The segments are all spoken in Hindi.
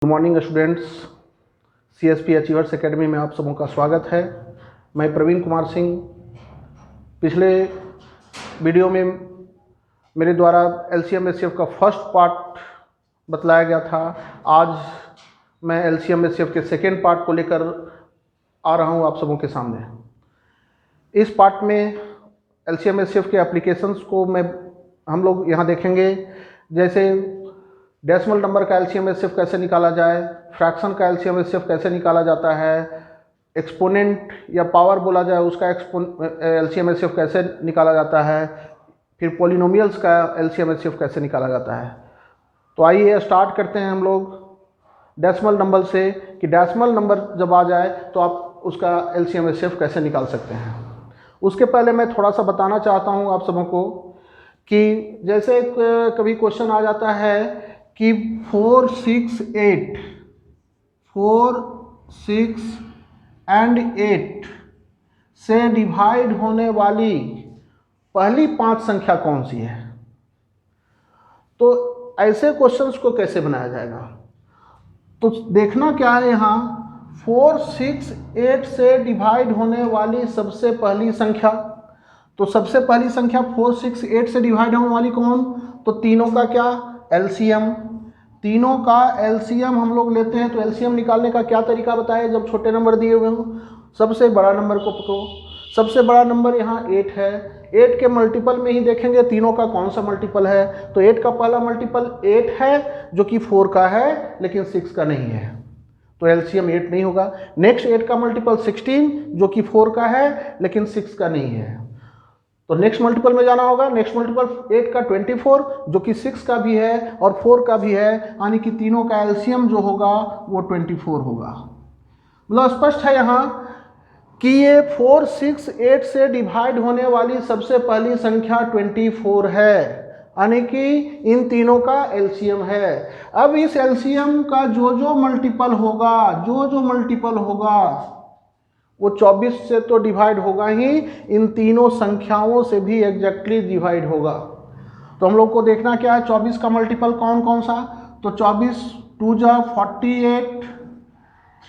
Good morning students, CSP achievers academy में आप सबों का स्वागत है। मैं प्रवीण कुमार सिंह। पिछले वीडियो में मेरे द्वारा LCM HCF का फर्स्ट पार्ट बतलाया गया था। आज मैं LCM HCF के सेकेंड पार्ट को लेकर आ रहा हूं आप सबों के सामने। इस पार्ट में LCM HCF के एप्लीकेशंस को हम लोग यहाँ देखेंगे, जैसे डेसिमल नंबर का LCM HCF कैसे निकाला जाए, फ्रैक्शन का LCM HCF कैसे निकाला जाता है, एक्सपोनेंट या पावर बोला जाए उसका LCM HCF कैसे निकाला जाता है, फिर पॉलिनोमियल्स का LCM HCF कैसे निकाला जाता है। तो आइए स्टार्ट करते हैं हम लोग डेसिमल नंबर से, कि डेसिमल नंबर जब आ जाए तो आप उसका LCM HCF कैसे निकाल सकते हैं। उसके पहले मैं थोड़ा सा बताना चाहता हूँ आप सबों को कि जैसे कभी क्वेश्चन आ जाता है कि 4, 6 एंड 8 से डिवाइड होने वाली पहली 5 संख्या कौन सी है। तो ऐसे क्वेश्चंस को कैसे बनाया जाएगा, तो देखना क्या है यहाँ 4, 6, 8 से डिवाइड होने वाली सबसे पहली संख्या। तो सबसे पहली संख्या 4, 6, 8 से डिवाइड होने वाली कौन, तो तीनों का क्या LCM, तीनों का LCM हम लोग लेते हैं। तो LCM निकालने का क्या तरीका बताया, जब छोटे नंबर दिए हुए हों सबसे बड़ा नंबर को पकड़ो। सबसे बड़ा नंबर यहाँ 8 है, 8 के मल्टीपल में ही देखेंगे तीनों का कौन सा मल्टीपल है। तो 8 का पहला मल्टीपल 8 है जो कि 4 का है लेकिन 6 का नहीं है, तो LCM 8 नहीं होगा। नेक्स्ट 8 का मल्टीपल 16 जो कि 4 का है लेकिन 6 का नहीं है, तो नेक्स्ट मल्टीपल में जाना होगा। नेक्स्ट मल्टीपल 8 का 24 जो कि 6 का भी है और 4 का भी है, यानी कि तीनों का LCM जो होगा वो 24 होगा। मतलब स्पष्ट है यहाँ कि ये 4, 6, 8 से डिवाइड होने वाली सबसे पहली संख्या 24 है, यानी कि इन तीनों का LCM है। अब इस LCM का जो मल्टीपल होगा वो 24 से तो डिवाइड होगा ही, इन तीनों संख्याओं से भी एग्जैक्टली डिवाइड होगा। तो हम लोग को देखना क्या है, 24 का मल्टीपल कौन कौन सा। तो 24 2 जा 48,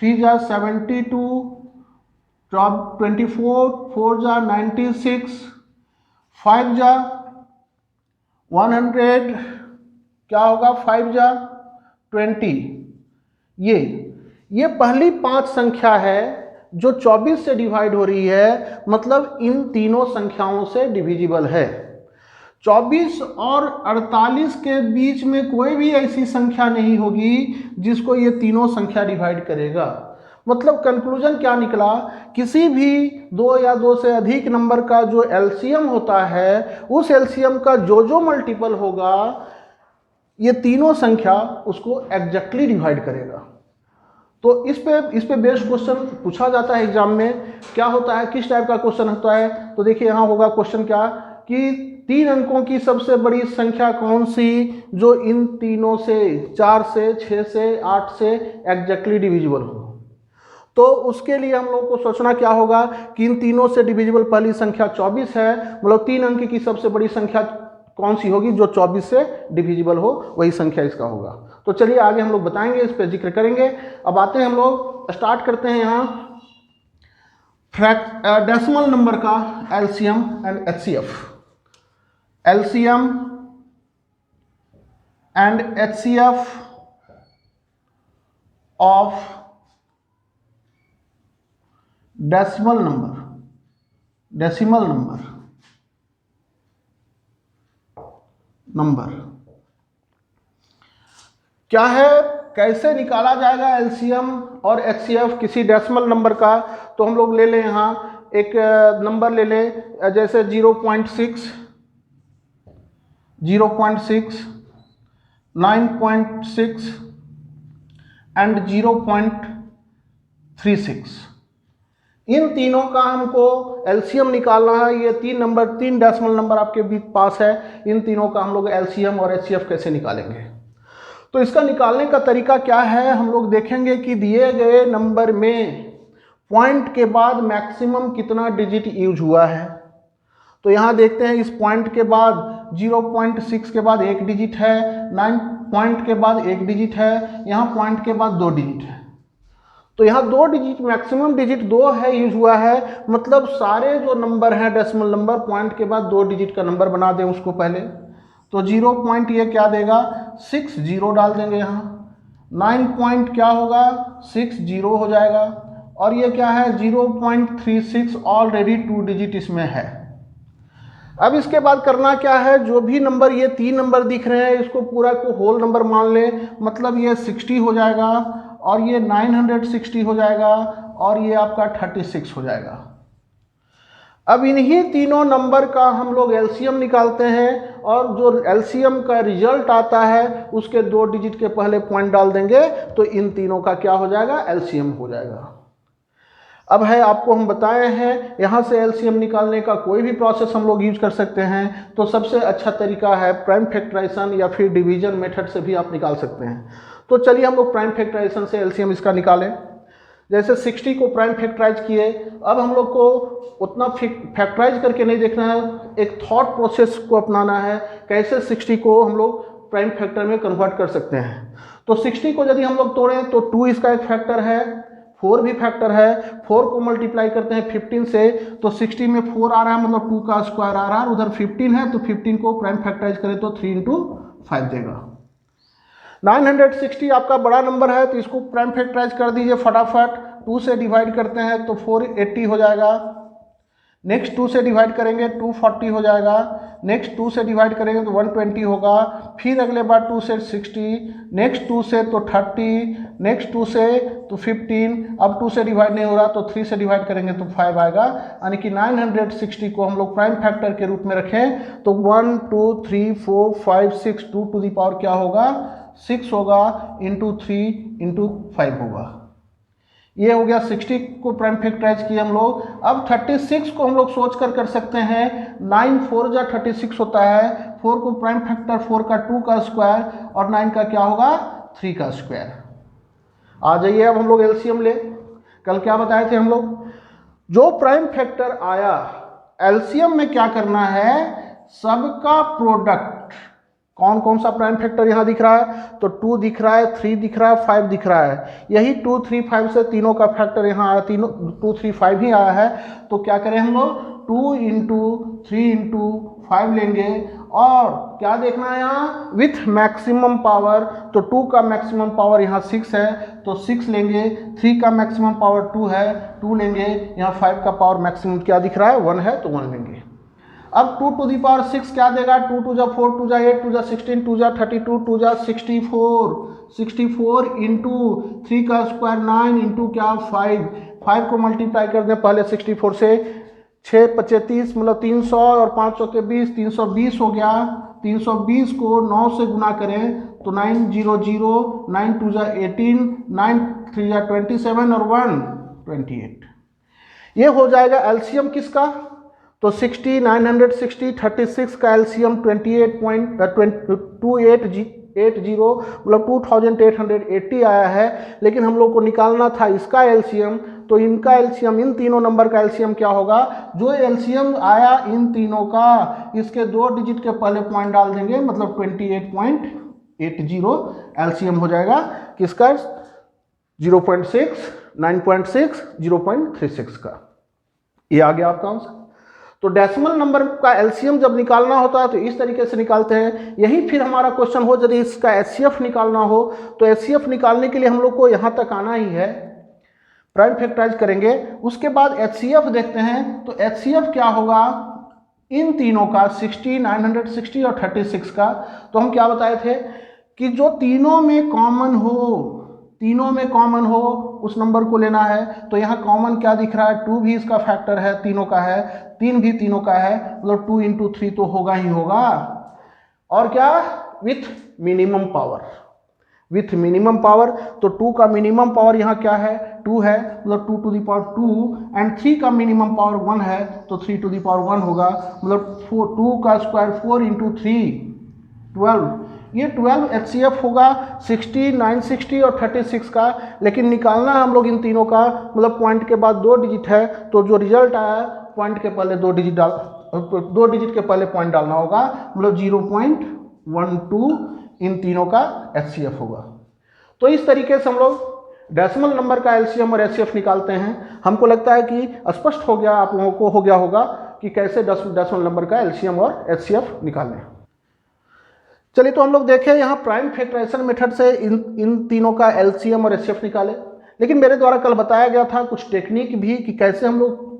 3 जा 72, 24, 4 जा 96, 5 जा 100, क्या होगा 5 जा 20। ये पहली 5 संख्या है जो 24 से डिवाइड हो रही है, मतलब इन तीनों संख्याओं से डिविजिबल है। 24 और 48 के बीच में कोई भी ऐसी संख्या नहीं होगी जिसको ये तीनों संख्या डिवाइड करेगा। मतलब कंक्लूजन क्या निकला, किसी भी 2 या 2 से अधिक नंबर का जो LCM होता है उस LCM का जो मल्टीपल होगा ये तीनों संख्या उसको एग्जैक्टली डिवाइड करेगा। तो इस पे बेस्ड क्वेश्चन पूछा जाता है एग्जाम में। क्या होता है, किस टाइप का क्वेश्चन होता है, तो देखिए यहाँ होगा क्वेश्चन क्या कि 3 अंकों की सबसे बड़ी संख्या कौन सी जो इन तीनों से 4 से 6 से 8 से एग्जैक्टली डिविजिबल हो। तो उसके लिए हम लोग को सोचना क्या होगा कि इन तीनों से डिविजिबल पहली संख्या 24 है, मतलब 3 अंक की सबसे बड़ी संख्या कौन सी होगी जो 24 से डिविजिबल हो, वही संख्या इसका होगा। तो चलिए आगे हम लोग बताएंगे, इस पर जिक्र करेंगे। अब आते हैं हम लोग स्टार्ट करते हैं यहाँ डेसिमल नंबर का LCM and HCF। LCM and HCF of decimal number क्या है, कैसे निकाला जाएगा LCM और HCF किसी डेसिमल नंबर का। तो हम लोग ले लें यहाँ एक नंबर ले लें, जैसे 0.6, 9.6 एंड 0.36। इन तीनों का हमको LCM निकालना है। ये 3 डेसिमल नंबर आपके भी पास है, इन तीनों का हम लोग LCM और HCF कैसे निकालेंगे। तो इसका निकालने का तरीका क्या है, हम लोग देखेंगे कि दिए गए नंबर में पॉइंट के बाद मैक्सिमम कितना डिजिट यूज हुआ है। तो यहाँ देखते हैं इस पॉइंट के बाद 0.6 के बाद एक डिजिट है, पॉइंट के बाद एक डिजिट है, यहाँ पॉइंट के बाद 2 डिजिट है। तो यहाँ 2 डिजिट मैक्सिमम डिजिट 2 है यूज हुआ है, मतलब सारे जो नंबर हैं डेसिमल नंबर पॉइंट के बाद 2 डिजिट का नंबर बना दें उसको पहले। तो 0 पॉइंट ये क्या देगा 6 0 डाल देंगे यहाँ। 9 पॉइंट क्या होगा 6 0 हो जाएगा। और ये क्या है 0.36 ऑलरेडी 2 डिजिट इसमें है। अब इसके बाद करना क्या है, जो भी नंबर ये 3 नंबर दिख रहे हैं इसको पूरा को होल नंबर मान लें, मतलब ये 60 हो जाएगा और ये 960 हो जाएगा और ये आपका 36 हो जाएगा। अब इन्हीं तीनों नंबर का हम लोग एलसीएम निकालते हैं और जो एलसीएम का रिजल्ट आता है उसके 2 डिजिट के पहले पॉइंट डाल देंगे तो इन तीनों का क्या हो जाएगा एलसीएम हो जाएगा। अब है आपको हम बताए हैं यहाँ से एलसीएम निकालने का कोई भी प्रोसेस हम लोग यूज कर सकते हैं। तो सबसे अच्छा तरीका है प्राइम फैक्टराइजेशन या फिर डिवीजन मेथड से भी आप निकाल सकते हैं। तो चलिए हम लोग प्राइम फैक्टराइजेशन से एलसीएम इसका निकालें। जैसे 60 को प्राइम फैक्टराइज किए, अब हम लोग को उतना फैक्टराइज करके नहीं देखना है, एक थॉट प्रोसेस को अपनाना है कैसे 60 को हम लोग प्राइम फैक्टर में कन्वर्ट कर सकते हैं। तो 60 को यदि हम लोग तोड़ें तो 2 इसका एक फैक्टर है, 4 भी फैक्टर है। 4 को मल्टीप्लाई करते हैं 15 से तो 60 में 4 आ रहा है, मतलब 2 का स्क्वायर आ रहा है। उधर 15 है तो 15 को प्राइम फैक्टराइज करें तो 3 × 5 देगा। 960 आपका बड़ा नंबर है तो इसको प्राइम फैक्टराइज कर दीजिए फटाफट। 2 से डिवाइड करते हैं तो 480 हो जाएगा। नेक्स्ट 2 से डिवाइड करेंगे 240 हो जाएगा। नेक्स्ट 2 से डिवाइड करेंगे तो 120 होगा। फिर अगले बार 2 से 60, नेक्स्ट 2 से तो 30, नेक्स्ट 2 से तो 15। अब 2 से डिवाइड नहीं हो रहा तो 3 से डिवाइड करेंगे तो 5 आएगा। यानी कि 960 को हम लोग प्राइम फैक्टर के रूप में रखें तो 1 2 3 4 5 6 2 टू द पावर क्या होगा 6 होगा इंटू 3 इंटू 5 होगा। ये हो गया 60 को प्राइम फैक्टराइज किए हम लोग। अब 36 को हम लोग सोच कर सकते हैं। 9 4 जा 36 होता है। 4 को प्राइम फैक्टर 4 का 2 का स्क्वायर और 9 का क्या होगा 3 का स्क्वायर। आ जाइए अब हम लोग एलसीएम ले। कल क्या बताए थे हम लोग, जो प्राइम फैक्टर आया एलसीएम में क्या करना है सबका प्रोडक्ट। कौन कौन सा प्राइम फैक्टर यहाँ दिख रहा है तो 2 दिख रहा है, 3 दिख रहा है, 5 दिख रहा है। यही 2 3 5 से तीनों का फैक्टर यहाँ आया, तीनों 2 3 5 ही आया है। तो क्या करें हम लोग 2 × 3 × 5 लेंगे और क्या देखना है यहाँ विथ मैक्सिमम पावर। तो 2 का मैक्सिमम पावर यहाँ 6 है तो 6 लेंगे। 3 का मैक्सिमम पावर 2 है 2 लेंगे। यहाँ 5 का पावर मैक्सिमम क्या दिख रहा है 1 है तो 1 लेंगे। अब 2 टू दी पावर 6 क्या देगा 2 2 जा 4 2 जा 8 2 जा 16 2 जा 32 2 जा 64 इंटू 3 का स्क्वायर 9 इंटू क्या 5 को मल्टीप्लाई कर दें पहले 64 से। 6 25 30 मतलब 300 और 5 के 20 320 हो गया। 320 को 9 से गुना करें तो 900 9 2 जा 18 9 3 जा 27 और 1 28। ये हो जाएगा एलसीएम किसका तो 60 960 36 का एलसीएम 28.2880 मतलब 2880 आया है। लेकिन हम लोग को निकालना था इसका एलसीएम। तो इनका एलसीएम इन तीनों नंबर का एलसीएम क्या होगा जो एलसीएम आया इन तीनों का इसके 2 डिजिट के पहले पॉइंट डाल देंगे मतलब 28.80 एलसीएम हो जाएगा किसका 0.6 9.6 0.36 का। ये आ गया आपका आंसर। तो डेसिमल नंबर का एलसीएम जब निकालना होता है तो इस तरीके से निकालते हैं। यही फिर हमारा क्वेश्चन हो यदि इसका एचसीएफ निकालना हो तो एचसीएफ निकालने के लिए हम लोग को यहाँ तक आना ही है। प्राइम फैक्टराइज करेंगे उसके बाद एचसीएफ देखते हैं तो एचसीएफ क्या होगा इन तीनों का 60 960 और 36 का। तो हम क्या बताए थे कि जो तीनों में कॉमन हो उस नंबर को लेना है। तो यहाँ कॉमन क्या दिख रहा है 2 भी इसका फैक्टर है तीनों का है, 3 भी तीनों का है मतलब 2 × 3 तो होगा ही होगा। और क्या विथ मिनिमम पावर तो 2 का मिनिमम पावर यहाँ क्या है 2 है मतलब 2 टू द पावर 2 एंड 3 का मिनिमम पावर 1 है तो 3 टू द पावर 1 होगा मतलब 2 का स्क्वायर 4 × 3 12। ये 12 एचसीएफ होगा 60 960 और 36 का। लेकिन निकालना हम लोग इन तीनों का मतलब पॉइंट के बाद 2 डिजिट है तो जो रिजल्ट आया पॉइंट के पहले 2 डिजिट के पहले पॉइंट डालना होगा मतलब 0.12 इन तीनों का HCF होगा। तो इस तरीके से हम लोग डेसिमल नंबर का LCM और HCF निकालते हैं। हमको लगता है कि स्पष्ट हो गया, आप लोगों को हो गया होगा कि कैसे डेसिमल नंबर का LCM और HCF निकालें। चलिए तो हम लोग देखें यहाँ प्राइम फैक्टराइजेशन मेथड से इन तीनों का LCM और HCF निकालें। लेकिन मेरे द्वारा कल बताया गया था कुछ टेक्निक भी कि कैसे हम लोग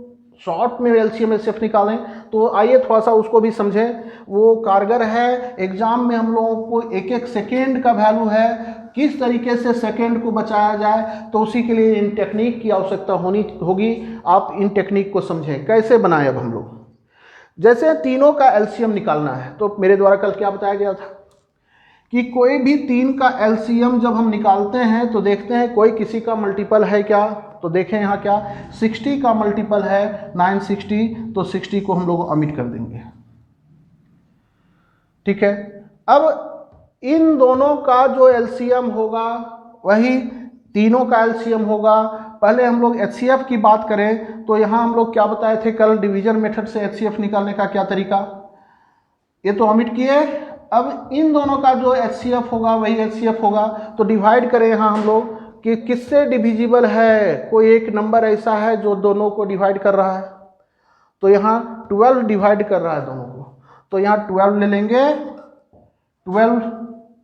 शॉर्ट में LCM HCF निकालें, तो आइए थोड़ा सा उसको भी समझें। वो कारगर है। एग्जाम में हम लोगों को एक एक सेकेंड का वैल्यू है, किस तरीके से सेकेंड को बचाया जाए, तो उसी के लिए इन टेक्निक की आवश्यकता होगी। आप इन टेक्निक को समझें कैसे बनाएं। अब हम लोग जैसे तीनों का LCM निकालना है, तो मेरे द्वारा कल क्या बताया गया था कि कोई भी तीन का LCM जब हम निकालते हैं तो देखते हैं कोई किसी का मल्टीपल है क्या। तो देखें यहाँ क्या 60 का मल्टीपल है 960, तो 60 को हम लोग ओमिट कर देंगे। ठीक है। अब इन दोनों का जो LCM होगा वही तीनों का LCM होगा। पहले हम लोग HCF की बात करें तो यहाँ हम लोग क्या बताए थे कल, डिवीजन मेथड से HCF निकालने का क्या तरीका, ये तो ओमिट किए। अब इन दोनों का जो HCF होगा वही HCF होगा। तो डिवाइड करें यहाँ हम लोग कि किससे डिविजिबल है। कोई एक नंबर ऐसा है जो दोनों को डिवाइड कर रहा है, तो यहाँ 12 डिवाइड कर रहा है दोनों को, तो यहाँ 12 ले लेंगे। 12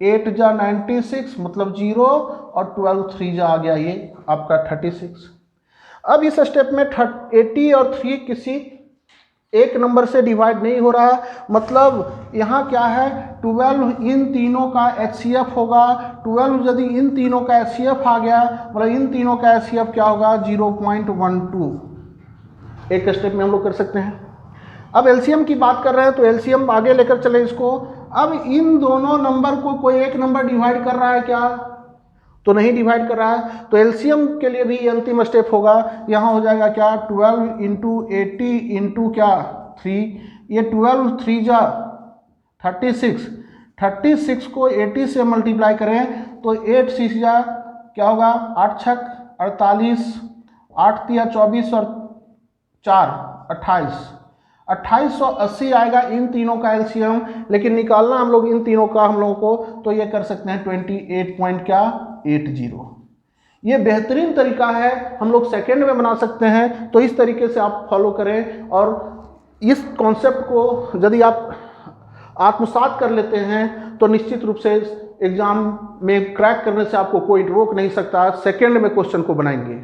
8 जा 96 मतलब 0, और 12 3 जा आ गया ये आपका 36। अब इस स्टेप में 80 और 3 किसी एक नंबर से डिवाइड नहीं हो रहा है, मतलब यहाँ क्या है 12 इन तीनों का HCF होगा। 12 यदि इन तीनों का HCF आ गया, मतलब इन तीनों का HCF क्या होगा 0.12। एक स्टेप में हम लोग कर सकते हैं। अब LCM की बात कर रहे हैं तो LCM आगे लेकर चले इसको। अब इन दोनों नंबर को कोई एक नंबर डिवाइड कर रहा है क्या, तो नहीं डिवाइड कर रहा है। तो LCM के लिए भी अंतिम स्टेप होगा। यहाँ हो जाएगा क्या 12 इंटू 80 इंटू क्या 3, ये 12 3 जा 36 को 80 से मल्टीप्लाई करें तो 8 6 जा क्या होगा 8 छक 48, 8 तिया 24 और 4 28, 2880 आएगा इन तीनों का LCM। लेकिन निकालना हम लोग इन तीनों का हम लोगों को, तो ये कर सकते हैं 28.80। ये बेहतरीन तरीका है, हम लोग सेकेंड में बना सकते हैं। तो इस तरीके से आप फॉलो करें, और इस कॉन्सेप्ट को यदि आप आत्मसात कर लेते हैं तो निश्चित रूप से एग्जाम में क्रैक करने से आपको कोई रोक नहीं सकता। सेकेंड में क्वेश्चन को बनाएंगे।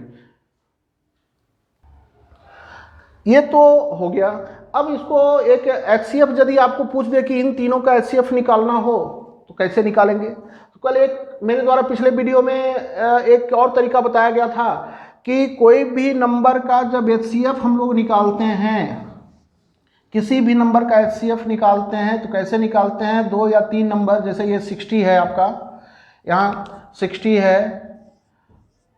ये तो हो गया। अब इसको एक HCF यदि आपको पूछ दे कि इन तीनों का HCF निकालना हो तो कैसे निकालेंगे। तो कल एक मेरे द्वारा पिछले वीडियो में एक और तरीका बताया गया था कि कोई भी नंबर का जब HCF हम लोग निकालते हैं, किसी भी नंबर का HCF निकालते हैं तो कैसे निकालते हैं, 2 या 3 नंबर, जैसे ये 60 है आपका, यहाँ 60 है,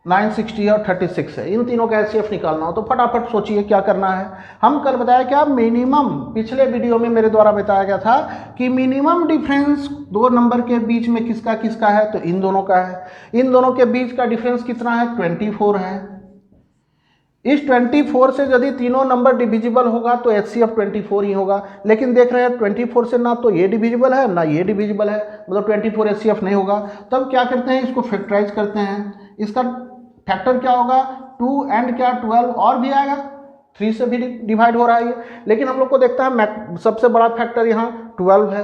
960 और 36 है, इन तीनों का HCF निकालना हो तो फटाफट सोचिए क्या करना है। हम कल बताया क्या मिनिमम, पिछले वीडियो में मेरे द्वारा बताया गया था कि मिनिमम डिफरेंस दो नंबर के बीच में किसका किसका है, तो इन दोनों का है। इन दोनों के बीच का डिफरेंस कितना है 24 है। इस 24 से यदि तीनों नंबर डिविजिबल होगा तो HCF 24 ही होगा। लेकिन देख रहे हैं 24 से ना तो ये डिविजिबल है ना ये डिविजिबल है, मतलब 24 HCF नहीं होगा। तब क्या करते हैं, इसको फैक्टराइज करते हैं। इसका फैक्टर क्या होगा 2 एंड क्या 12 और भी आएगा, 3 से भी डिवाइड हो रहा है ये। लेकिन हम लोग को देखता है सबसे बड़ा फैक्टर यहाँ 12 है।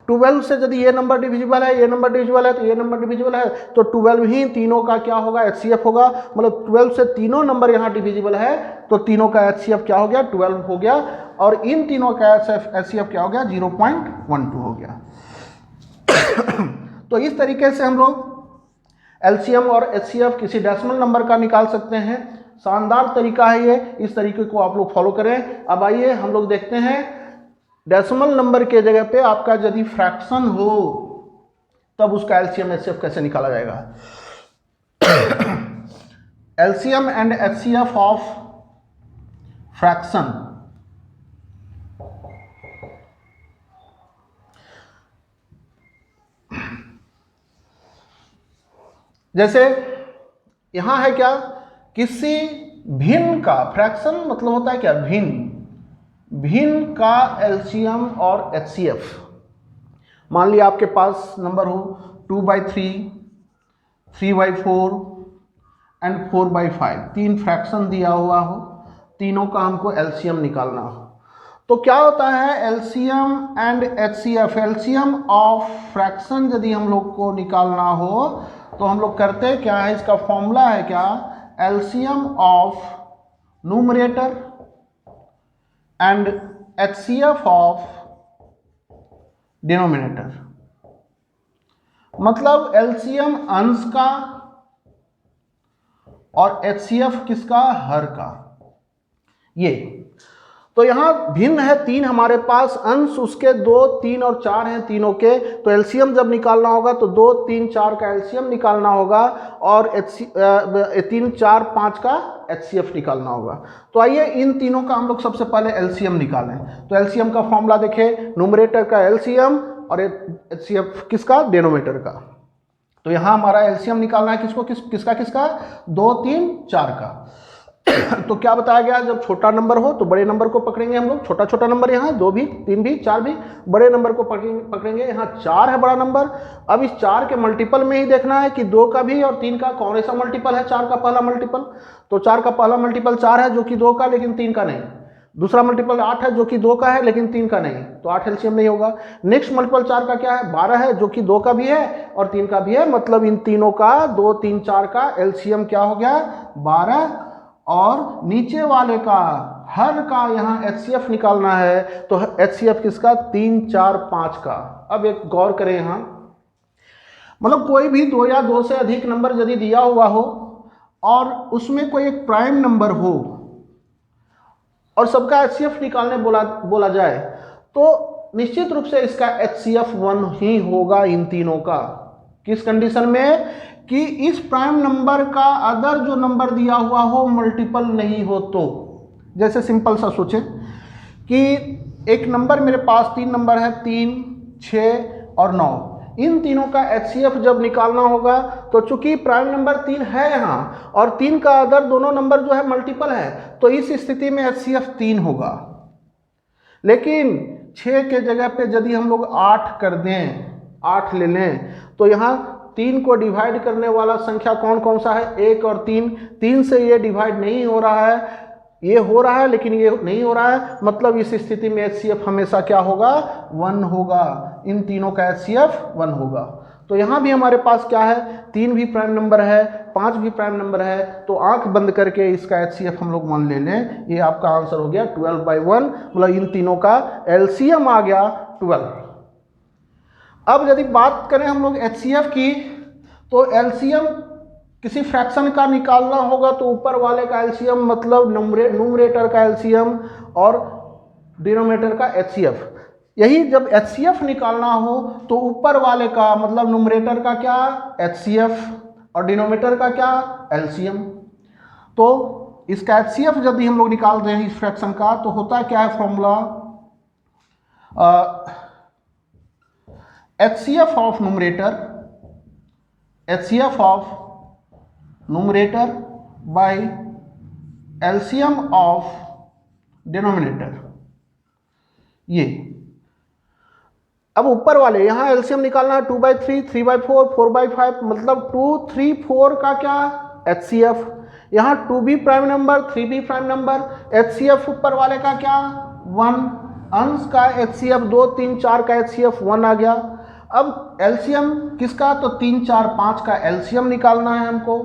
12 से यदि ये नंबर डिविजिबल है, ये नंबर डिविजिबल है, तो ये नंबर डिविजिबल है, तो 12 ही तीनों का क्या होगा HCF होगा। मतलब 12 से तीनों नंबर यहाँ डिविजिबल है तो तीनों का HCF क्या हो गया 12 हो गया, और इन तीनों का HCF क्या हो गया 0.12 हो गया। तो इस तरीके से हम लोग LCM और HCF किसी डेसिमल नंबर का निकाल सकते हैं। शानदार तरीका है ये, इस तरीके को आप लोग फॉलो करें। अब आइए हम लोग देखते हैं डेसिमल नंबर के जगह पे आपका यदि फ्रैक्शन हो तब उसका LCM HCF कैसे निकाला जाएगा। LCM and HCF of fraction. जैसे यहां है क्या, किसी भिन्न का, फ्रैक्शन मतलब होता है क्या भिन्न, भिन्न का LCM और HCF। मान लिया आपके पास नंबर हो 2/3, 3/4 एंड 4/5, 3 फ्रैक्शन दिया हुआ हो, तीनों का हमको एलसीएम निकालना हो। तो क्या होता है LCM and HCF, LCM of fraction यदि हम लोग को निकालना हो तो हम लोग करते क्या है, इसका फॉर्मूला है क्या, LCM of numerator and HCF of denominator. मतलब एलसीएम अंश का और एचसीएफ किसका, हर का। ये तो यहां भिन्न है, 3 हमारे पास अंश, उसके 2, 3 और 4 हैं तीनों के। तो एलसीएम जब निकालना होगा तो 2, 3, 4 का एलसीएम निकालना होगा और 3, 4, 5 का एचसीएफ निकालना होगा। तो आइए इन तीनों का हम लोग सबसे पहले एलसीएम निकालें। तो एलसीएम का फॉर्मूला देखें, न्यूमरेटर का एलसीएम और एचसीएफ किसका, डिनोमिनेटर का। तो यहां हमारा एलसीएम निकालना है किसको, किसका 2, 3, 4 का। तो क्या बताया गया, जब छोटा नंबर हो तो बड़े नंबर को पकड़ेंगे हम लोग, छोटा छोटा नंबर यहाँ 2 भी, 3 भी, 4 भी, बड़े नंबर को पकड़ेंगे। यहाँ 4 है बड़ा नंबर। अब इस 4 के मल्टीपल में ही देखना है कि 2 का भी और 3 का कौन सा मल्टीपल है, 4 का पहला मल्टीपल। तो 4 का पहला मल्टीपल 4 है जो कि 2 का लेकिन 3 का नहीं। दूसरा मल्टीपल 8 है जो कि 2 का है लेकिन 3 का नहीं, तो 8 एलसीएम नहीं होगा। नेक्स्ट मल्टीपल 4 का क्या है, 12 है जो कि 2 का भी है और 3 का भी है। मतलब इन तीनों का 2, 3, 4 का एलसीएम क्या हो गया, 12। और नीचे वाले का हर का यहाँ एचसीएफ निकालना है। तो एचसीएफ किसका, 3, 4, 5 का। अब एक गौर करें यहाँ, मतलब कोई भी 2 या 2 से अधिक नंबर यदि दिया हुआ हो और उसमें कोई एक प्राइम नंबर हो और सबका एचसीएफ निकालने बोला जाए तो निश्चित रूप से इसका एचसीएफ 1 ही होगा इन तीनों का। किस कंडीशन में, कि इस प्राइम नंबर का अदर जो नंबर दिया हुआ हो मल्टीपल नहीं हो। तो जैसे सिंपल सा सोचें कि एक नंबर मेरे पास 3 नंबर है, 3, 6 और 9। इन तीनों का एचसीएफ जब निकालना होगा तो चूंकि प्राइम नंबर 3 है यहाँ और 3 का अदर दोनों नंबर जो है मल्टीपल है, तो इस स्थिति में एचसीएफ 3 होगा। लेकिन 6 के जगह पे यदि हम लोग 8 कर दें, 8 ले लें, तो यहाँ 3 को डिवाइड करने वाला संख्या कौन कौन सा है, 1 और 3। 3 से ये डिवाइड नहीं हो रहा है, ये हो रहा है लेकिन ये नहीं हो रहा है। मतलब इस स्थिति में एचसीएफ हमेशा क्या होगा, 1 होगा। इन तीनों का एचसीएफ 1 होगा। तो यहाँ भी हमारे पास क्या है, 3 भी प्राइम नंबर है, 5 भी प्राइम नंबर है। तो आंख बंद करके इसका एचसीएफ हम लोग 1 ले लें। ये आपका आंसर हो गया 12/1। मतलब इन तीनों का एलसीएम आ गया 12। अब यदि बात करें हम लोग एचसीएफ की, तो एलसीएम किसी फ्रैक्शन का निकालना होगा तो ऊपर वाले का एलसीएम मतलब न्यूमरेटर का एलसीएम और डिनोमिनेटर का एचसीएफ। यही जब एचसीएफ निकालना हो तो ऊपर वाले का मतलब न्यूमरेटर का क्या, एचसीएफ, और डिनोमिनेटर का क्या, एलसीएम। तो इसका एचसीएफ यदि हम लोग निकालते हैं इस फ्रैक्शन का तो होता क्या है formula, HCF of numerator, HCF of numerator bye LCM of denominator. ये अब ऊपर वाले यहाँ एलसीएम निकालना है 2/3, 3/4, 4/5। मतलब 2, 3, 4 का क्या, एचसीएफ। यहाँ 2 भी प्राइम नंबर, 3 भी प्राइम नंबर, एचसीएफ ऊपर वाले का क्या, 1। अंश का एचसीएफ 2, 3, 4 का एचसीएफ 1 आ गया। अब एलसीएम किसका, तो 3, 4, 5 का एलसीएम निकालना है हमको।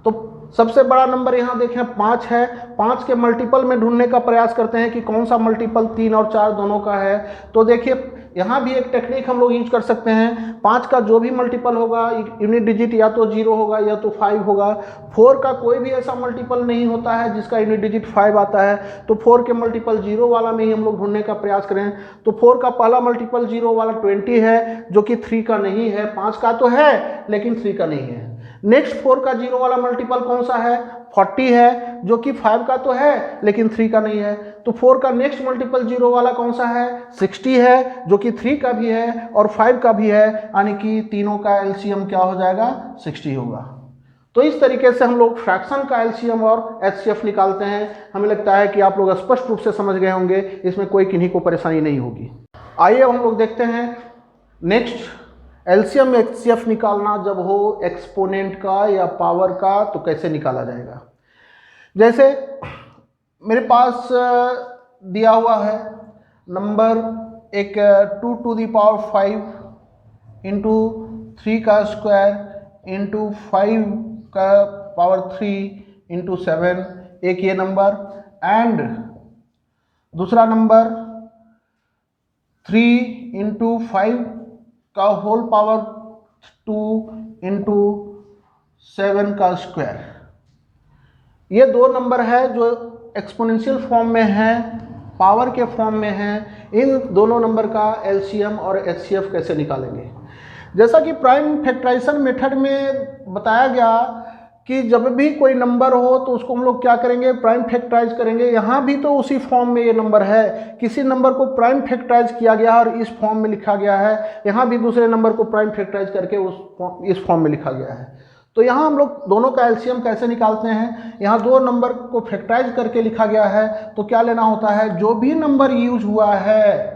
तो सबसे बड़ा नंबर यहाँ देखें 5 है, 5 के मल्टीपल में ढूंढने का प्रयास करते हैं कि कौन सा मल्टीपल 3 और 4 दोनों का है। तो देखिए यहाँ भी एक टेक्निक हम लोग यूज कर सकते हैं। 5 का जो भी मल्टीपल होगा यूनिट डिजिट या तो 0 होगा या तो 5 होगा। 4 का कोई भी ऐसा मल्टीपल नहीं होता है जिसका यूनिट डिजिट 5 आता है। तो 4 के मल्टीपल 0 वाला में ही हम लोग ढूंढने का प्रयास करें। तो 4 का पहला मल्टीपल 0 वाला 20 है जो कि 3 का नहीं है। 5 का तो है लेकिन 3 का नहीं है। नेक्स्ट 4 का 0 वाला मल्टीपल कौन सा है, 40 है जो कि 5 का तो है लेकिन 3 का नहीं है। तो 4 का नेक्स्ट मल्टीपल 0 वाला कौन सा है, 60 है जो कि 3 का भी है और 5 का भी है। यानी कि तीनों का एलसीएम क्या हो जाएगा, 60 होगा। तो इस तरीके से हम लोग फ्रैक्शन का एलसीएम और एचसीएफ निकालते हैं। हमें लगता है कि आप लोग स्पष्ट रूप से समझ गए होंगे, इसमें कोई किन्हीं को परेशानी नहीं होगी। आइए हम लोग देखते हैं नेक्स्ट एलसीएम एचसीएफ निकालना जब हो एक्सपोनेंट का या पावर का तो कैसे निकाला जाएगा। जैसे मेरे पास दिया हुआ है नंबर एक 2 टू दी पावर 5 इंटू 3 का स्क्वायर इंटू 5 का पावर 3 इंटू 7, एक ये नंबर, एंड दूसरा नंबर 3 इंटू 5 का होल पावर 2 इंटू 7 का स्क्वायर। ये दो नंबर है जो एक्सपोनेंशियल फॉर्म में है, पावर के फॉर्म में है। इन दोनों नंबर का एलसीएम और एचसीएफ कैसे निकालेंगे। जैसा कि प्राइम फैक्टराइजेशन मेथड में बताया गया कि जब भी कोई नंबर हो तो उसको हम लोग क्या करेंगे, प्राइम फैक्टराइज करेंगे। यहाँ भी तो उसी फॉर्म में ये नंबर है, किसी नंबर को प्राइम फैक्टराइज किया गया है और इस फॉर्म में लिखा गया है। यहाँ भी दूसरे नंबर को प्राइम फैक्टराइज करके इस फॉर्म में लिखा गया है। तो यहाँ हम लोग दोनों का एलसीएम कैसे निकालते हैं। यहाँ दो नंबर को फैक्टराइज करके लिखा गया है तो क्या लेना होता है, जो भी नंबर यूज हुआ है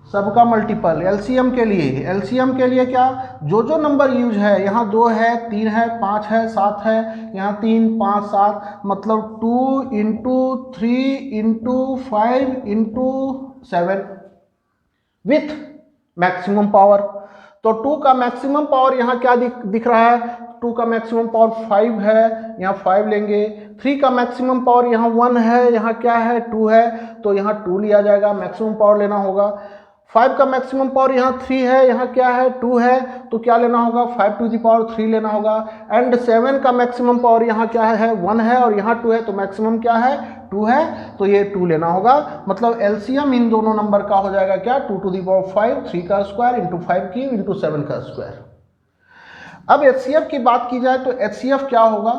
सबका मल्टीपल। एलसीएम के लिए क्या, जो जो नंबर यूज है, यहाँ 2 है, 3 है, 5 है, 7 है, यहाँ 3, 5, 7, मतलब 2 into 3 into 5 into 7 with maximum power. तो 2 का मैक्सिमम पावर यहाँ क्या दिख रहा है, 2 का मैक्सिमम पावर 5 है, यहाँ 5 लेंगे। 3 का मैक्सिमम पावर यहाँ 1 है, यहाँ क्या है 2 है, तो यहाँ 2 लिया जाएगा, मैक्सिमम पावर लेना होगा। 5 का मैक्सिमम पावर यहाँ 3 है, यहाँ क्या है 2 है, तो क्या लेना होगा 5 टू दी पावर 3 लेना होगा। एंड 7 का मैक्सिमम पावर यहाँ क्या है 1 है और यहाँ 2 है, तो मैक्सिमम क्या है 2 है, तो ये 2 लेना होगा। मतलब एलसीएम इन दोनों नंबर का हो जाएगा क्या, 2 टू दी पावर 5, 3 का स्क्वायर इंटू 5 की इंटू 7 का स्क्वायर। अब एचसीएफ की बात की जाए तो एचसीएफ क्या होगा।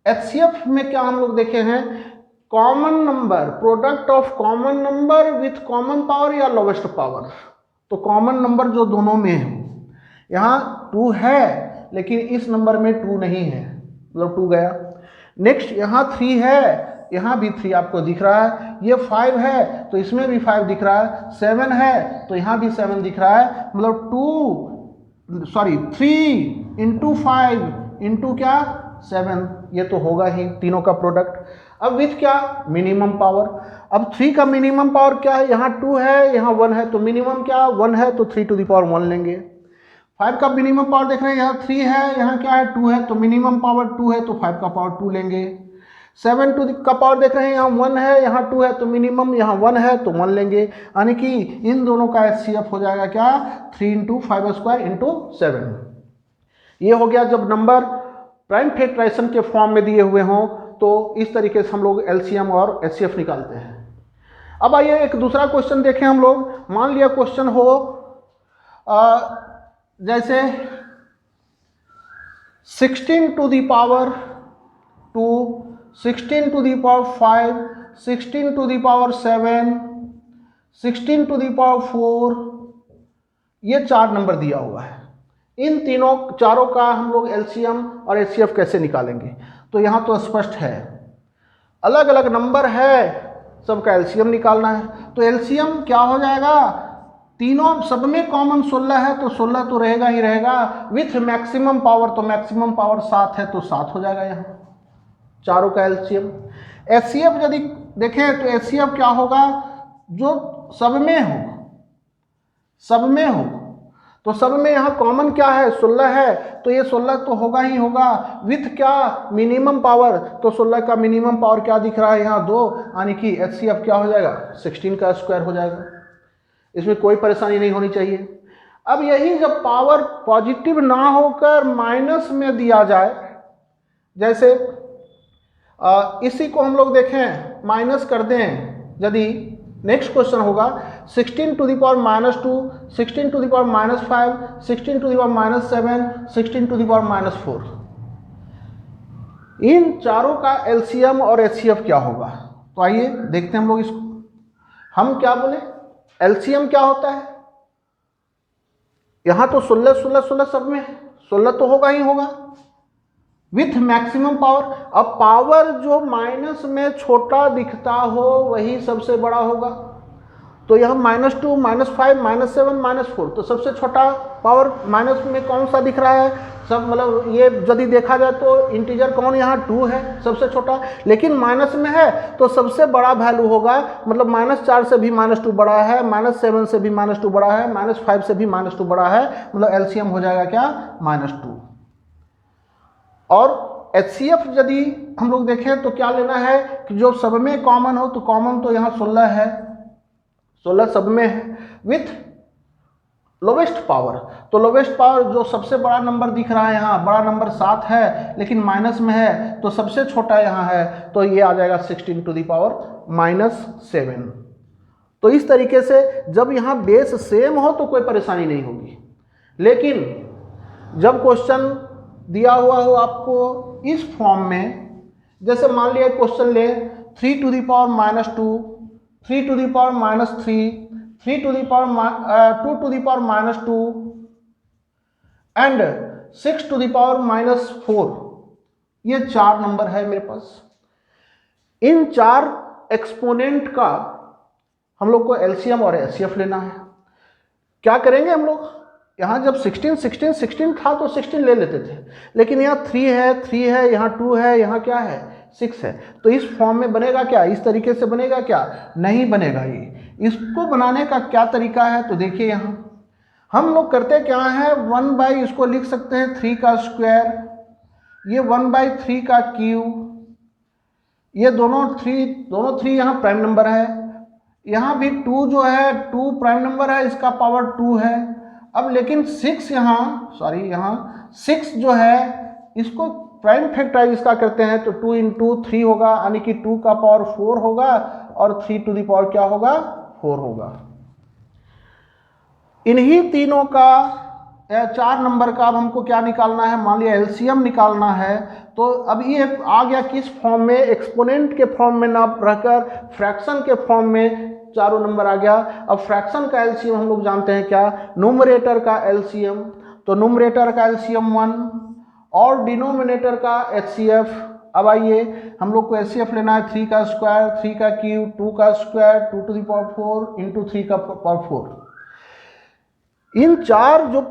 एचसीएफ में क्या हम लोग देखे हैं, common number, product of common number with common power या लोवेस्ट पावर। तो कॉमन नंबर जो दोनों में है, यहाँ 2 है लेकिन इस नंबर में 2 नहीं है, मतलब 2 गया। नेक्स्ट यहाँ 3 है, यहाँ भी 3 आपको दिख रहा है। ये 5 है तो इसमें भी 5 दिख रहा है। 7 है तो यहाँ भी 7 दिख रहा है, मतलब 3 इंटू 5 इंटू क्या 7, ये तो होगा ही तीनों का प्रोडक्ट। अब विथ क्या, मिनिमम पावर। अब 3 का मिनिमम पावर क्या है, यहाँ 2 है, यहाँ 1 है, तो मिनिमम क्या 1 है, तो 3 टू दी पावर 1 लेंगे। 5 का मिनिमम पावर देख रहे हैं, यहाँ 3 है, यहाँ क्या है 2 है, तो मिनिमम पावर 2 है, तो 5 का पावर 2 लेंगे। 7 टू का पावर देख रहे हैं, यहाँ 1 है, यहाँ 2 है, तो मिनिमम यहाँ 1 है, तो 1 लेंगे। यानी कि इन दोनों का एचसीएफ हो जाएगा क्या, 3 इंटू 5 स्क्वायर इंटू 7। ये हो गया जब नंबर प्राइम फैक्टराइजेशन के फॉर्म में दिए हुए हों, तो इस तरीके से हम लोग एलसीएम और एचसीएफ निकालते हैं। अब आइए एक दूसरा क्वेश्चन देखें हम लोग। मान लिया क्वेश्चन हो जैसे 16 to the power 2, 16 to the power 5, 16 to the power 7, 16 to the power 4, ये 4 नंबर दिया हुआ है। इन चारों का हम लोग एलसीएम और एचसीएफ कैसे निकालेंगे। तो यहाँ तो स्पष्ट है, अलग अलग नंबर है, सबका एलसीएम निकालना है। तो एलसीएम क्या हो जाएगा, तीनों सब में कॉमन 16 है तो 16 तो रहेगा ही रहेगा, विथ मैक्सिमम पावर, तो मैक्सिमम पावर 7 है तो 7 हो जाएगा यहाँ चारों का एलसीएम। एचसीएफ यदि देखें तो एचसीएफ क्या होगा, जो सब में हो, तो सब में यहाँ कॉमन क्या है 16 है, तो ये 16 तो होगा ही होगा, विथ क्या मिनिमम पावर, तो 16 का मिनिमम पावर क्या दिख रहा है यहाँ 2, यानी कि एचसीएफ क्या हो जाएगा 16 का स्क्वायर हो जाएगा। इसमें कोई परेशानी नहीं होनी चाहिए। अब यही जब पावर पॉजिटिव ना होकर माइनस में दिया जाए, जैसे इसी को हम लोग देखें माइनस कर दें, यदि नेक्स्ट क्वेश्चन होगा 16 to the power -2, 16 to the power -5, 16 to the power -7, 16 to the power -4। इन चारों का एलसीएम और एचसीएफ क्या होगा। तो आइए देखते हैं हम लोग इसको। हम क्या बोले, एलसीएम क्या होता है, यहां तो 16 16 16 सब में 16 तो होगा ही होगा, विथ मैक्सिमम पावर। अब पावर जो माइनस में छोटा दिखता हो वही सबसे बड़ा होगा, तो यहाँ -2, -5, -7, -4, तो सबसे छोटा पावर माइनस में कौन सा दिख रहा है? सब मतलब ये यदि देखा जाए तो इंटीजर कौन यहाँ 2 है सबसे छोटा, लेकिन माइनस में है तो सबसे बड़ा वैल्यू होगा, मतलब -4 से भी -2 बड़ा है, -7 से भी -2 बड़ा है, -5 से भी -2 बड़ा है, मतलब एलसीएम हो जाएगा क्या? -2। और HCF यदि हम लोग देखें तो क्या लेना है कि जो सब में कॉमन हो, तो कॉमन तो यहाँ 16 है, 16 सब में है, विथ लोवेस्ट पावर। तो लोवेस्ट पावर जो सबसे बड़ा नंबर दिख रहा है यहाँ, बड़ा नंबर 7 है लेकिन माइनस में है, तो सबसे छोटा यहाँ है, तो ये आ जाएगा 16 टू द पावर -7। तो इस तरीके से जब यहाँ बेस सेम हो तो कोई परेशानी नहीं होगी, लेकिन जब क्वेश्चन दिया हुआ हो आपको इस फॉर्म में, जैसे मान लिया क्वेश्चन ले 3 to the power -2, 3 to the power -3, 3 to the power 2 to the power -2 and 6 to the power -4, ये 4 नंबर है मेरे पास। इन 4 एक्सपोनेंट का हम लोग को एलसीएम और एचसीएफ लेना है। क्या करेंगे हम लोग? यहाँ जब 16 था तो 16 ले लेते थे, लेकिन यहाँ 3 है, यहाँ 2 है, यहाँ क्या है? 6 है। तो इस फॉर्म में बनेगा क्या? इस तरीके से बनेगा क्या? नहीं बनेगा। ये इसको बनाने का क्या तरीका है? तो देखिए यहाँ हम लोग करते क्या है, 1/, इसको लिख सकते हैं 3 का स्क्वायर, ये 1/3 का क्यूब, ये दोनों 3 यहाँ प्राइम नंबर है, यहाँ भी 2 जो है 2 प्राइम नंबर है, इसका पावर 2 है। अब लेकिन 6 यहाँ 6 जो है इसको प्राइम फैक्टराइज इसका करते हैं तो 2 × 3 होगा, यानी कि 2 का पावर 4 होगा और 3 टू द पावर क्या होगा? 4 होगा। इन्हीं तीनों का 4 नंबर का अब हमको क्या निकालना है? मान लिया एलसीएम निकालना है, तो अब ये आ गया किस फॉर्म में? एक्सपोनेंट के फॉर्म में ना रहकर फ्रैक्शन के फॉर्म में चारों नंबर आ गया। अब फ्रैक्शन का एलसीएम हम लोग जानते हैं क्या? न्यूमरेटर का एलसीएम, तो न्यूमरेटर का एलसीएम 1 और डिनोमिनेटर का एचसीएफ। अब आइए हम लोग को एचसीएफ लेना है 3 का स्क्वायर, 3 का क्यूब, 2 का square, 2 to the power 4 into 3 का पावर 4। इन 4 जो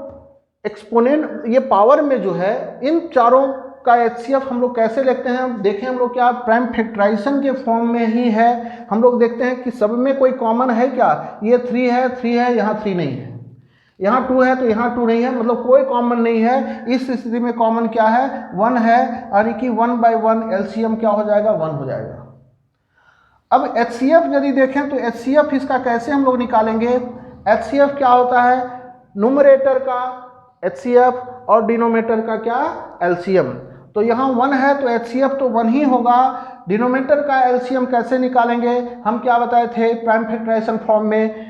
एक्सपोनेंट ये पावर में जो है, इन चारों का एचसीएफ हम लोग कैसे लिखते हैं? देखें हम लोग क्या प्राइम फैक्टराइजेशन के फॉर्म में ही है। हम लोग देखते हैं कि सब में कोई कॉमन है क्या? ये 3 है, यहाँ 3 नहीं है, यहाँ 2 है तो यहाँ 2 नहीं है, मतलब कोई कॉमन नहीं है। इस स्थिति में कॉमन क्या है? 1 है, यानी कि 1/1 एलसीएम क्या हो जाएगा? 1 हो जाएगा। अब एचसीएफ यदि देखें तो एचसीएफ इसका कैसे हम लोग निकालेंगे? एचसीएफ क्या होता है? न्यूमरेटर का एचसीएफ और डिनोमिनेटर का क्या? एलसीएम। तो यहाँ 1 है तो एचसीएफ तो 1 ही होगा। डिनोमिनेटर का एलसीएम कैसे निकालेंगे? हम क्या बताए थे प्राइम फैक्टराइजेशन फॉर्म में?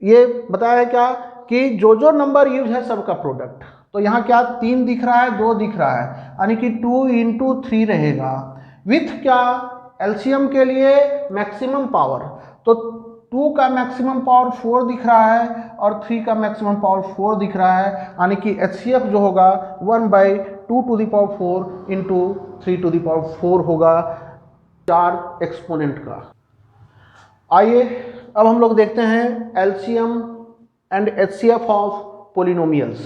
ये बताया क्या कि जो नंबर यूज है सबका प्रोडक्ट। तो यहाँ क्या 3 दिख रहा है, 2 दिख रहा है, यानी कि 2 × 3 रहेगा, विथ क्या? एलसीएम के लिए मैक्सिमम पावर, तो 2 का मैक्सिमम पावर 4 दिख रहा है और 3 का मैक्सिमम पावर 4 दिख रहा है, यानी कि एचसीएफ जो होगा 1/2 to the power 4 into 3 to the power 4 होगा 4 एक्सपोनेंट का। आइए अब हम लोग देखते हैं LCM and HCF of polynomials.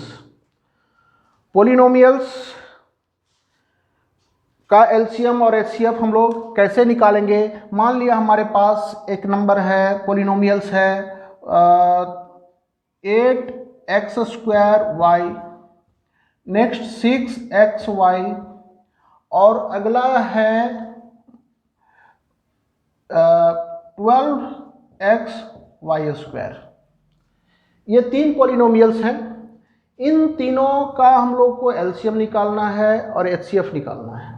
Polynomials का एलसीएम और एचसीएफ हम लोग कैसे निकालेंगे? मान लिया हमारे पास एक नंबर है, पोलिनोमियल्स है 8x² y, नेक्स्ट 6xy और अगला है 12xy²। ये 3 पोलिनोमियल्स हैं। इन तीनों का हम लोग को एलसीएम निकालना है और एचसीएफ निकालना है।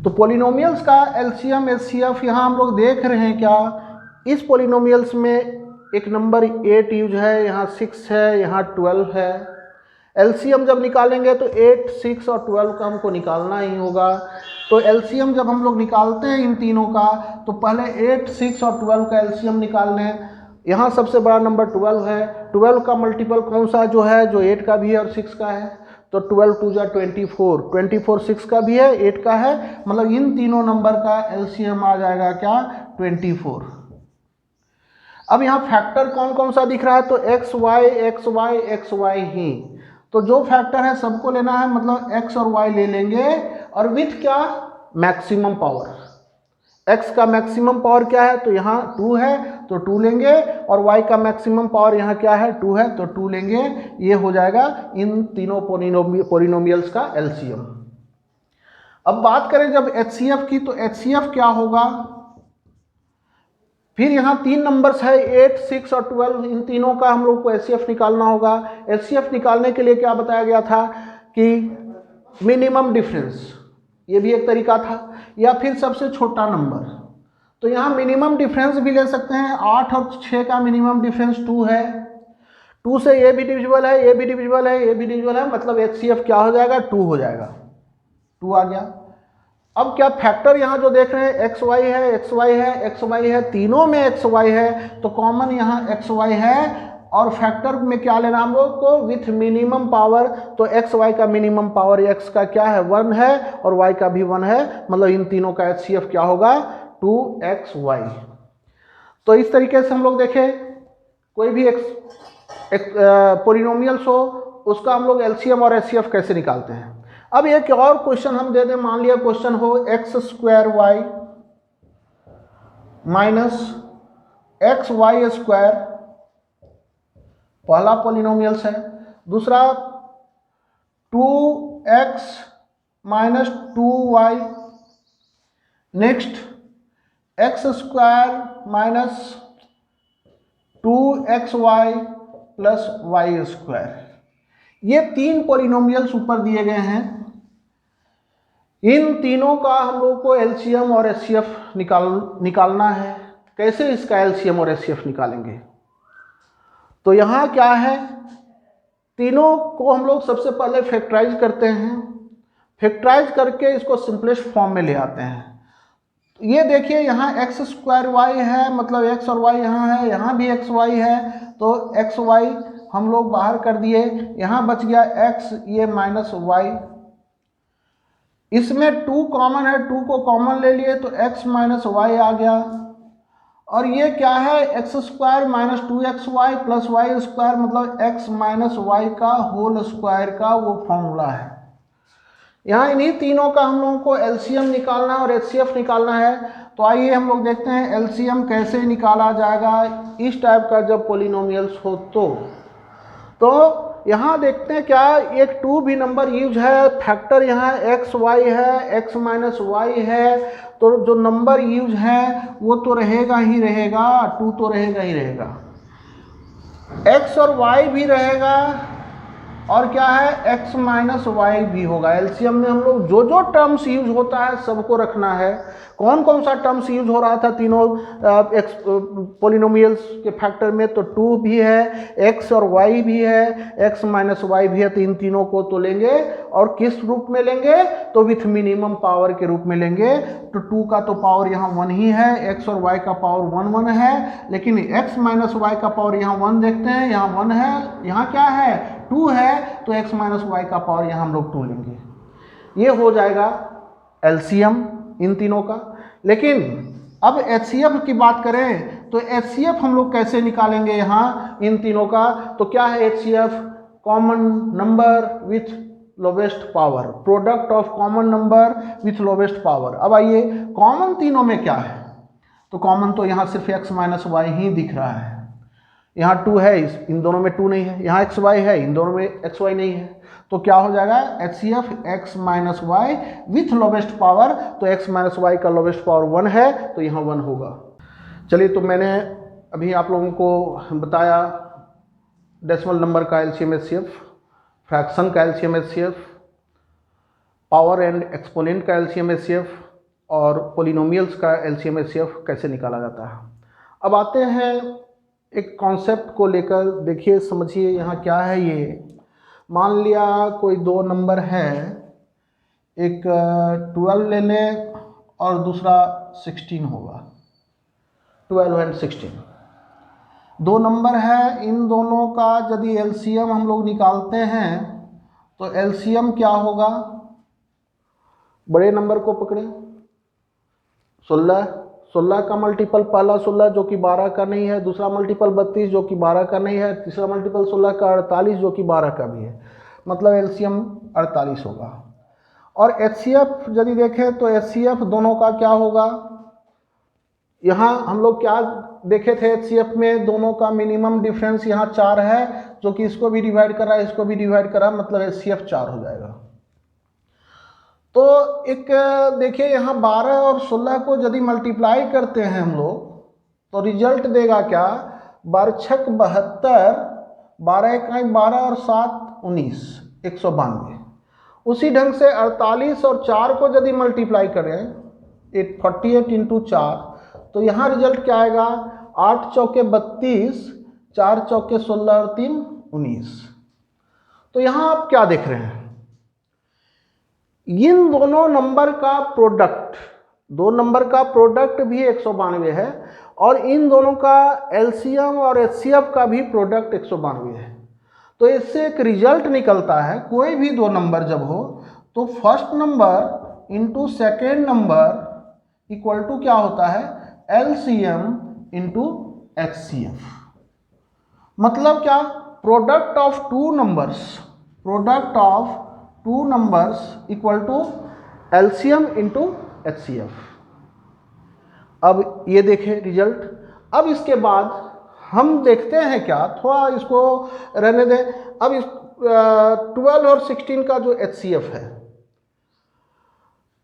तो पोलिनोमियल्स का एलसीएम एचसीएफ यहाँ हम लोग देख रहे हैं क्या? इस पोलिनोमियल्स में एक नंबर 8 यूज है, यहाँ 6 है, यहाँ 12 है। एलसीएम जब निकालेंगे तो 8, 6 और 12 का हमको निकालना ही होगा। तो एलसीएम जब हम लोग निकालते हैं इन तीनों का, तो पहले 8, 6 और 12 का एलसीएम निकाल लें। यहाँ सबसे बड़ा नंबर 12 है, 12 का मल्टीपल कौन सा जो है, जो 8 का भी है और 6 का है, तो 12 2 जा 24, 24 6 का भी है, 8 का है, मतलब इन तीनों नंबर का एलसीएम आ जाएगा क्या? 24। अब यहाँ फैक्टर कौन कौन सा दिख रहा है, तो x y x y x y ही, तो जो फैक्टर है सबको लेना है, मतलब एक्स और वाई ले लेंगे, और विथ क्या, मैक्सिमम पावर। x का मैक्सिमम पावर क्या है, तो यहाँ 2 है तो 2 लेंगे, और y का मैक्सिमम पावर यहाँ क्या है, 2 है तो 2 लेंगे। ये हो जाएगा इन तीनों पोलिनोमियल्स का एलसीएम। अब बात करें जब HCF की, तो HCF क्या होगा, फिर यहाँ 3 नंबर्स है 8, 6 और 12, इन तीनों का हम लोग को HCF निकालना होगा। HCF निकालने के लिए क्या बताया गया था कि मिनिमम डिफरेंस, ये भी एक तरीका था, या फिर सबसे छोटा नंबर। तो यहाँ मिनिमम डिफरेंस भी ले सकते हैं, 8 और 6 का मिनिमम डिफरेंस 2 है, 2 से ये भी डिविजिबल है, ये भी डिविजिबल है, ये भी डिविजिबल है, मतलब HCF क्या हो जाएगा, 2 हो जाएगा, 2 आ गया। अब क्या फैक्टर यहाँ जो देख रहे हैं एक्स वाई है, एक्स वाई है, एक्स वाई है, तीनों में एक्स वाई है, तो कॉमन यहाँ एक्स वाई है, और फैक्टर में क्या लेना हम लोग को, विथ मिनिमम पावर। तो एक्स वाई का मिनिमम पावर, एक्स का क्या है 1 है, और वाई का भी 1 है, मतलब इन तीनों का HCF क्या होगा 2xy। तो इस तरीके से हम लोग देखें कोई भी पोलिनोमियल्स हो, उसका हम लोग LCM और HCF कैसे निकालते हैं। अब एक और क्वेश्चन हम दे दें, मान लिया क्वेश्चन हो x² माइनस XY², पहला पोलिनोमियल्स है, दूसरा 2x minus 2y, next x² minus 2xy plus y²। ये 3 पोलिनोमियल्स ऊपर दिए गए हैं, इन तीनों का हम लोग को LCM और HCF निकालना है। कैसे इसका LCM और HCF निकालेंगे, तो यहाँ क्या है, तीनों को हम लोग सबसे पहले फैक्टराइज करते हैं, फैक्टराइज करके इसको सिंपलेस्ट फॉर्म में ले आते हैं। ये देखिए यहाँ x² है, मतलब x और y यहाँ है, यहाँ भी xy है, तो xy हम लोग बाहर कर दिए, यहाँ बच गया x, ये माइनस y, इसमें 2 कॉमन है, 2 को कॉमन ले लिए तो x माइनस y आ गया, और ये क्या है x² minus 2xy plus y², मतलब x माइनस y का होल स्क्वायर का वो फॉर्मूला है। यहाँ इन्हीं तीनों का हम लोगों को LCM निकालना है और HCF निकालना है। तो आइए हम लोग देखते हैं LCM कैसे निकाला जाएगा इस टाइप का जब पोलिनोमियल्स हो। तो यहाँ देखते हैं क्या, एक 2 भी नंबर यूज है, फैक्टर यहाँ एक्स वाई है, x माइनस वाई है, तो जो नंबर यूज है वो तो रहेगा ही रहेगा, 2 तो रहेगा ही रहेगा, x और y भी रहेगा, और क्या है x माइनस वाई भी होगा। एलसीएम में हम लोग जो जो टर्म्स यूज होता है सबको रखना है। कौन कौन सा टर्म्स यूज हो रहा था तीनों पोलिनोमियल्स के फैक्टर में, तो 2 भी है, x और y भी है, x माइनस वाई भी है, तो इन तीनों को तो लेंगे, और किस रूप में लेंगे, तो विथ मिनिमम पावर के रूप में लेंगे। तो 2 का तो पावर यहाँ 1 ही है, x और y का पावर 1 1 है, लेकिन x माइनस वाई का पावर यहाँ 1 देखते हैं, यहाँ 1 है, यहाँ क्या है 2 है, तो x माइनस वाई का पावर यहाँ हम लोग 2 लेंगे। ये हो जाएगा एलसीएम इन तीनों का। लेकिन अब HCF की बात करें तो HCF हम लोग कैसे निकालेंगे यहाँ इन तीनों का, तो क्या है HCF, common number with lowest power, product of common number with lowest power. अब आइए कॉमन तीनों में क्या है, तो कॉमन तो यहाँ सिर्फ x माइनस वाई ही दिख रहा है, यहाँ 2 है, इन दोनों में 2 नहीं है, यहाँ xy है, इन दोनों में xy नहीं है, तो क्या हो जाएगा HCF x minus y with lowest power, तो x माइनस वाई का लोवेस्ट पावर 1 है, तो यहाँ 1 होगा। चलिए, तो मैंने अभी आप लोगों को बताया डेसिमल नंबर का LCM HCF, फ्रैक्शन का LCM HCF, power and exponent का LCM HCF, और पोलिनोमियल्स का LCM HCF कैसे निकाला जाता है। अब आते हैं एक कॉन्सेप्ट को लेकर, देखिए समझिए यहाँ क्या है। ये मान लिया कोई 2 नंबर है, एक 12 ले लें और दूसरा 16 होगा, 12 एंड 16 2 नंबर है, इन दोनों का यदि LCM हम लोग निकालते हैं तो LCM क्या होगा, बड़े नंबर को पकड़े 16 16 का मल्टीपल पहला 16 जो कि 12 का नहीं है, दूसरा मल्टीपल 32 जो कि 12 का नहीं है, तीसरा मल्टीपल 16 का 48 जो कि 12 का भी है, मतलब एलसीएम 48 होगा। और एचसीएफ यदि देखें तो एचसीएफ दोनों का क्या होगा, यहाँ हम लोग क्या देखे थे, एचसीएफ में दोनों का मिनिमम डिफरेंस यहाँ 4 है, जो कि इसको भी डिवाइड कर रहा है, इसको भी डिवाइड कर रहा है, मतलब एचसीएफ 4 हो जाएगा। तो एक देखिए यहाँ 12 और 16 को यदि मल्टीप्लाई करते हैं हम लोग तो रिजल्ट देगा क्या, 12 छक 72, 12 इकाई 12 और 7 19, 192। उसी ढंग से 48 और 4 को यदि मल्टीप्लाई करें 48 इंटू 4, तो यहाँ रिजल्ट क्या आएगा, 8 चौके 32, 4 चौके 16 और 3 19। तो यहाँ आप क्या देख रहे हैं, इन दोनों नंबर का प्रोडक्ट, दो नंबर का प्रोडक्ट भी 192 है और इन दोनों का एलसीएम और एचसीएफ का भी प्रोडक्ट 192 है। तो इससे एक रिजल्ट निकलता है, कोई भी दो नंबर जब हो तो first number into second number equal to क्या होता है, एलसीएम इंटू एचसीएफ। मतलब क्या, product of two numbers, product of two numbers equal to LCM into HCF. अब ये देखें रिजल्ट। अब इसके बाद हम देखते हैं क्या, थोड़ा इसको रहने दें। अब इस 12 और 16 का जो एचसीएफ है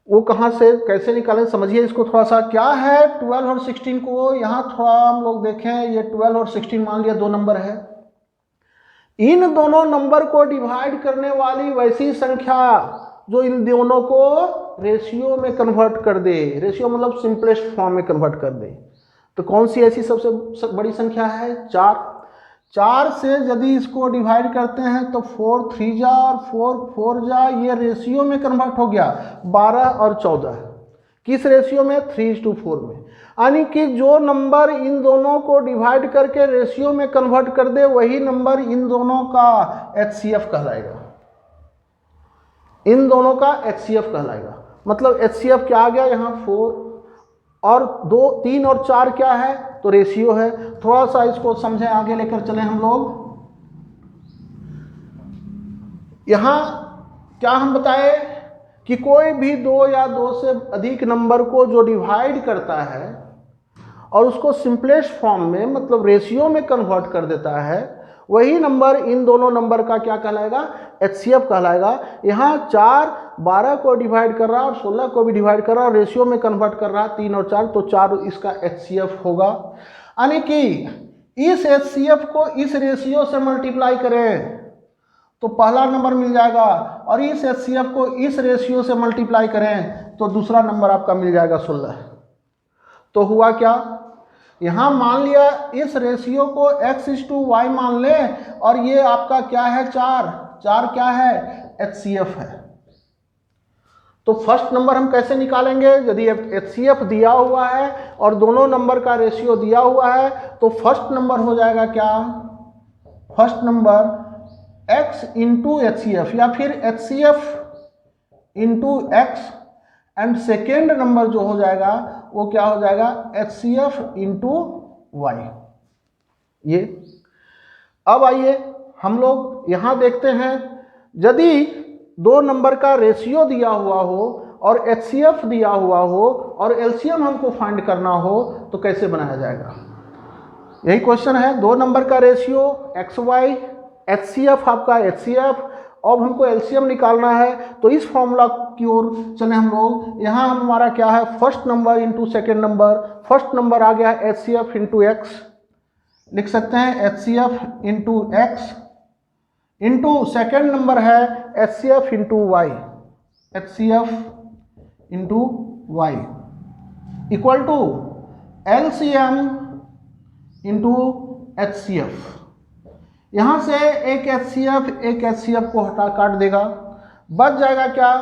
वो कहाँ से कैसे निकालें, समझिए इसको थोड़ा सा। क्या है 12 और 16 को, यहाँ थोड़ा हम लोग देखें, ये 12 और 16 मान लिया दो नंबर है, इन दोनों नंबर को डिवाइड करने वाली वैसी संख्या जो इन दोनों को रेशियो में कन्वर्ट कर दे, रेशियो मतलब सिंपलेस्ट फॉर्म में कन्वर्ट कर दे। तो कौन सी ऐसी सबसे बड़ी संख्या है, 4। 4 से यदि इसको डिवाइड करते हैं तो 4 3 जा और 4 4 जा, ये रेशियो में कन्वर्ट हो गया 12 और 14। किस रेशियो में, 3:4 में। यानी कि जो नंबर इन दोनों को डिवाइड करके रेशियो में कन्वर्ट कर दे वही नंबर इन दोनों का एचसीएफ कहलाएगा, इन दोनों का एचसीएफ कहलाएगा। मतलब एचसीएफ क्या आ गया यहाँ 4 और 2 3 और 4 क्या है, तो रेशियो है। थोड़ा सा इसको समझें, आगे लेकर चलें हम लोग। यहाँ क्या हम बताए कि कोई भी 2 या 2 से अधिक नंबर को जो डिवाइड करता है और उसको सिंपलेस्ट फॉर्म में मतलब रेशियो में कन्वर्ट कर देता है, वही नंबर इन दोनों नंबर का क्या कहलाएगा, एचसीएफ कहलाएगा। यहाँ 4 12 को डिवाइड कर रहा है और 16 को भी डिवाइड कर रहा है और रेशियो में कन्वर्ट कर रहा है 3 और 4, तो 4 इसका एचसीएफ होगा। यानी कि इस एचसीएफ को इस रेशियो से मल्टीप्लाई करें तो पहला नंबर मिल जाएगा, और इस एचसीएफ को इस रेशियो से मल्टीप्लाई करें तो दूसरा नंबर आपका मिल जाएगा 16। तो हुआ क्या, यहाँ मान लिया इस रेशियो को x:y मान लें और ये आपका क्या है, 4 क्या है, एचसीएफ है। तो फर्स्ट नंबर हम कैसे निकालेंगे, यदि एचसीएफ दिया हुआ है और दोनों नंबर का रेशियो दिया हुआ है तो फर्स्ट नंबर हो जाएगा क्या, first number x into HCF या फिर HCF into x, and second number जो हो जाएगा वो क्या हो जाएगा, एचसीएफ इंटू y। ये अब आइए हम लोग यहाँ देखते हैं, यदि दो नंबर का रेशियो दिया हुआ हो और एचसीएफ दिया हुआ हो और एलसीएम हमको फाइंड करना हो तो कैसे बनाया जाएगा, यही क्वेश्चन है। दो नंबर का रेशियो xy, एचसीएफ आपका एचसीएफ, अब हमको एलसीएम निकालना है तो इस फॉर्मूला की ओर चले हम लोग। यहाँ हमारा क्या है, first number into second number, first number आ गया एचसीएफ इंटू एक्स, लिख सकते हैं HCF into X, into second number है HCF into Y, HCF into Y equal to LCM into HCF. यहाँ से एक एचसीएफ को हटा काट देगा, बच जाएगा क्या,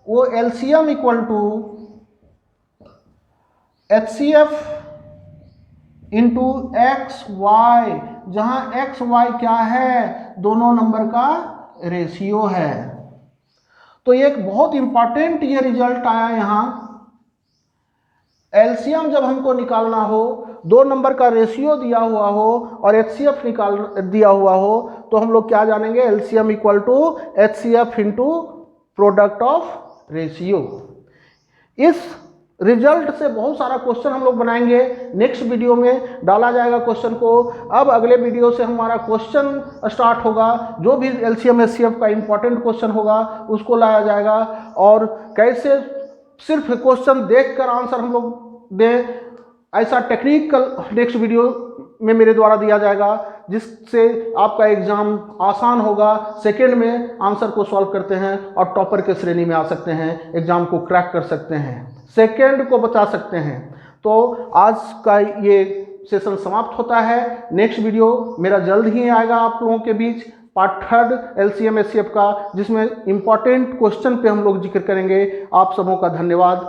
वो LCM equal to HCF into x y, जहाँ एक्स वाई क्या है, दोनों नंबर का रेशियो है। तो एक बहुत इंपॉर्टेंट ये रिजल्ट आया यहाँ, एलसीएम जब हमको निकालना हो, 2 नंबर का रेशियो दिया हुआ हो और एचसीएफ निकाल दिया हुआ हो, तो हम लोग क्या जानेंगे, LCM equal to HCF into product of ratio. इस रिजल्ट से बहुत सारा क्वेश्चन हम लोग बनाएंगे, नेक्स्ट वीडियो में डाला जाएगा क्वेश्चन को। अब अगले वीडियो से हमारा क्वेश्चन स्टार्ट होगा, जो भी एलसीएम एचसीएफ का इंपॉर्टेंट क्वेश्चन होगा उसको लाया जाएगा, और कैसे सिर्फ क्वेश्चन देखकर आंसर हम लोग दें, ऐसा टेक्निकल नेक्स्ट वीडियो में मेरे द्वारा दिया जाएगा, जिससे आपका एग्जाम आसान होगा। सेकेंड में आंसर को सॉल्व करते हैं और टॉपर के श्रेणी में आ सकते हैं, एग्जाम को क्रैक कर सकते हैं, सेकेंड को बचा सकते हैं। तो आज का ये सेशन समाप्त होता है। नेक्स्ट वीडियो मेरा जल्द ही आएगा आप लोगों के बीच, पार्ट 3 एलसीएम एचसीएफ का, जिसमें इंपॉर्टेंट क्वेश्चन पे हम लोग जिक्र करेंगे। आप सबों का धन्यवाद।